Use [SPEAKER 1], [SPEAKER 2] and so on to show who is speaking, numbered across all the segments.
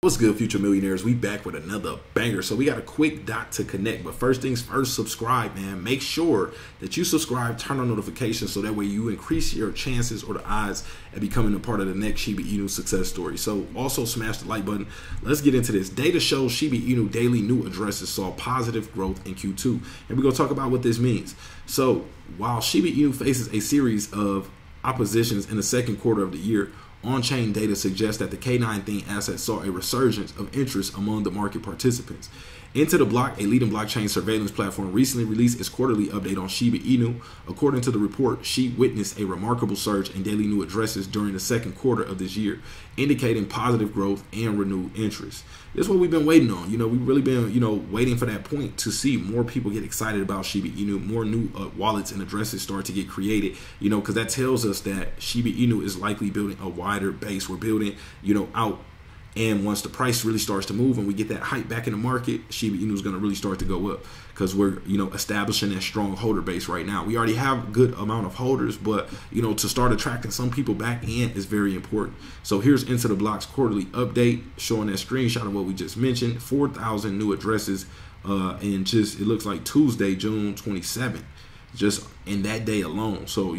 [SPEAKER 1] What's good, future millionaires? We back with another banger. So we got a quick dot to connect, but first things first, subscribe, man. Make sure that you subscribe, turn on notifications, so that way you increase your chances or the odds at becoming a part of the next SHIBA INU success story. So also smash the like button. Let's get into this. Data shows SHIBA INU daily new addresses saw positive growth in Q2, and we're gonna talk about what this means. So while SHIBA INU faces a series of oppositions in the second quarter of the year, on-chain data suggests that the K9 theme asset saw a resurgence of interest among the market participants. Into the Block, a leading blockchain surveillance platform, recently released its quarterly update on SHIBA INU. According to the report, SHIB witnessed a remarkable surge in daily new addresses during the second quarter of this year, indicating positive growth and renewed interest. This is what we've been waiting on. We've really been, waiting for that point to see more people get excited about SHIBA INU, more new wallets and addresses start to get created, because that tells us that SHIBA INU is likely building a wider base. We're building, out. And once the price really starts to move and we get that hype back in the market, SHIBA INU is going to really start to go up because we're, establishing that strong holder base right now. We already have a good amount of holders, but, to start attracting some people back in is very important. So here's Into the Block's quarterly update showing that screenshot of what we just mentioned, 4,000 new addresses in it looks like Tuesday, June 27th, just in that day alone. So,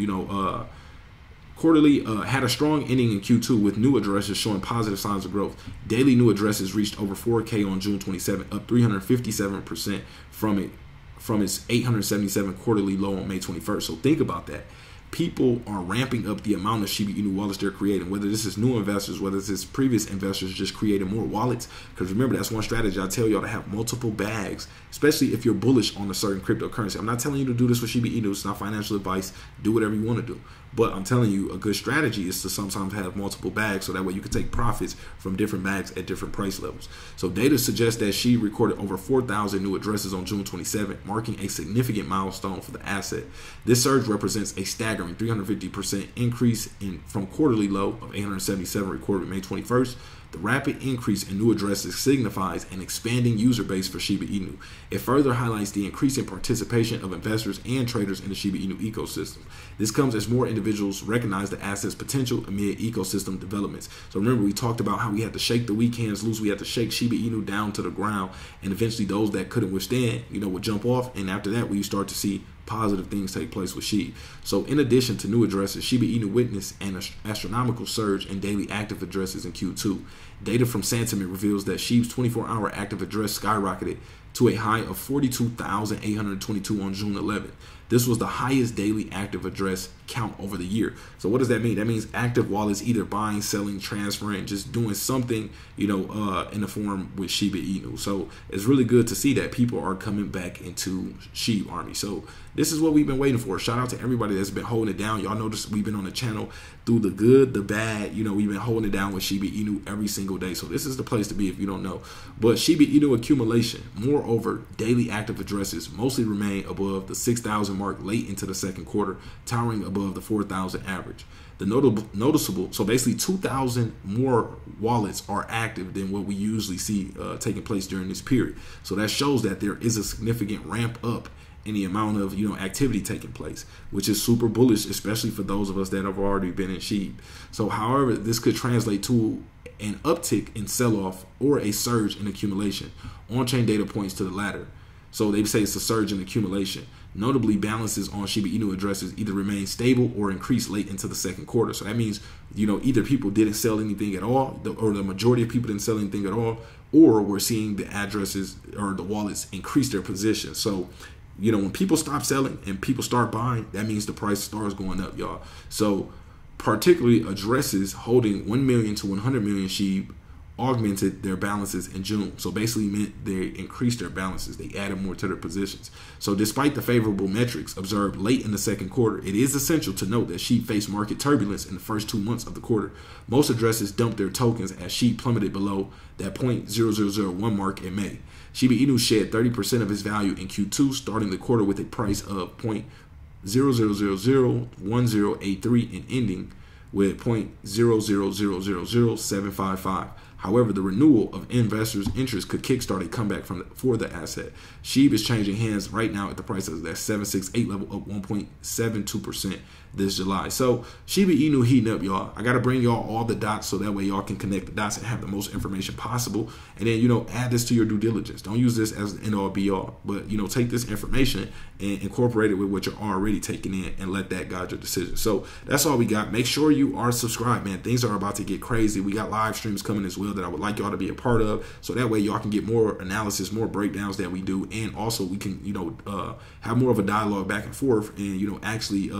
[SPEAKER 1] quarterly had a strong ending in Q2 with new addresses showing positive signs of growth. Daily new addresses reached over 4K on June 27, up 357% from its 877 quarterly low on May 21st. So think about that. People are ramping up the amount of SHIBA INU wallets they're creating, whether this is new investors, whether this is previous investors just creating more wallets. Because remember, that's one strategy I tell y'all, to have multiple bags, especially if you're bullish on a certain cryptocurrency. I'm not telling you to do this with SHIBA INU. It's not financial advice. Do whatever you want to do. But I'm telling you, a good strategy is to sometimes have multiple bags, so that way you can take profits from different bags at different price levels. So data suggests that SHIB recorded over 4,000 new addresses on June 27th, marking a significant milestone for the asset. This surge represents a staggering 350% increase from quarterly low of 877 recorded May 21st. The rapid increase in new addresses signifies an expanding user base for SHIBA INU. It further highlights the increasing participation of investors and traders in the SHIBA INU ecosystem. This comes as more individuals recognize the asset's potential amid ecosystem developments. So remember, we talked about how we had to shake the weak hands loose. We had to shake SHIBA INU down to the ground, and eventually those that couldn't withstand, would jump off. And after that, we start to see positive things take place with SHIB. So in addition to new addresses, SHIBA INU witnessed an astronomical surge in daily active addresses in Q2. Data from Sentiment reveals that SHIB's 24-hour active address skyrocketed to a high of 42,822 on June 11th. This was the highest daily active address count over the year. So what does that mean? That means active wallets either buying, selling, transferring, just doing something, in the form with SHIBA INU. So it's really good to see that people are coming back into SHIB army. So this is what we've been waiting for. Shout out to everybody that's been holding it down. Y'all notice we've been on the channel through the good, the bad. We've been holding it down with SHIBA INU every single day. So this is the place to be if you don't know. But SHIBA INU accumulation, moreover, daily active addresses mostly remain above the 6,000 mark late into the second quarter, towering above the 4,000 average. The noticeable, so basically 2,000 more wallets are active than what we usually see taking place during this period. So that shows that there is a significant ramp up in the amount of activity taking place, which is super bullish, especially for those of us that have already been in SHIB. So however, this could translate to an uptick in sell-off or a surge in accumulation. On-chain data points to the latter. So they say it's a surge in accumulation. Notably, balances on SHIBA INU addresses either remain stable or increase late into the second quarter. So that means, either people didn't sell anything at all, or the majority of people didn't sell anything at all, or we're seeing the addresses or the wallets increase their position. So, when people stop selling and people start buying, that means the price starts going up, y'all. So particularly addresses holding 1 million to 100 million SHIB augmented their balances in June. So basically meant they increased their balances. They added more to their positions. So despite the favorable metrics observed late in the second quarter, it is essential to note that SHIB faced market turbulence in the first 2 months of the quarter. Most addresses dumped their tokens as SHIB plummeted below that 0.0001 mark in May. SHIBA INU shed 30% of its value in Q2, starting the quarter with a price of 0.00001083 and ending with 0.0000755. However, the renewal of investors' interest could kickstart a comeback for the asset. SHIB is changing hands right now at the price of that 768 level, up 1.72% this July. So SHIBA INU heating up, y'all. I got to bring y'all all the dots so that way y'all can connect the dots and have the most information possible. And then, you know, add this to your due diligence. Don't use this as an end all be all, but, you know, take this information and incorporate it with what you're already taking in and let that guide your decision. So that's all we got. Make sure you are subscribed, man. Things are about to get crazy. We got live streams coming as well that I would like y'all to be a part of. So that way y'all can get more analysis, more breakdowns that we do. And also we can, you know, have more of a dialogue back and forth and, you know, actually,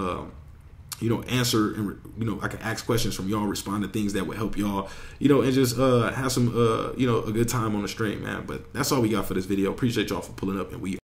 [SPEAKER 1] you know, answer and, you know, I can ask questions from y'all, respond to things that would help y'all, you know, and just have some, you know, a good time on the stream, man. But that's all we got for this video. Appreciate y'all for pulling up, and we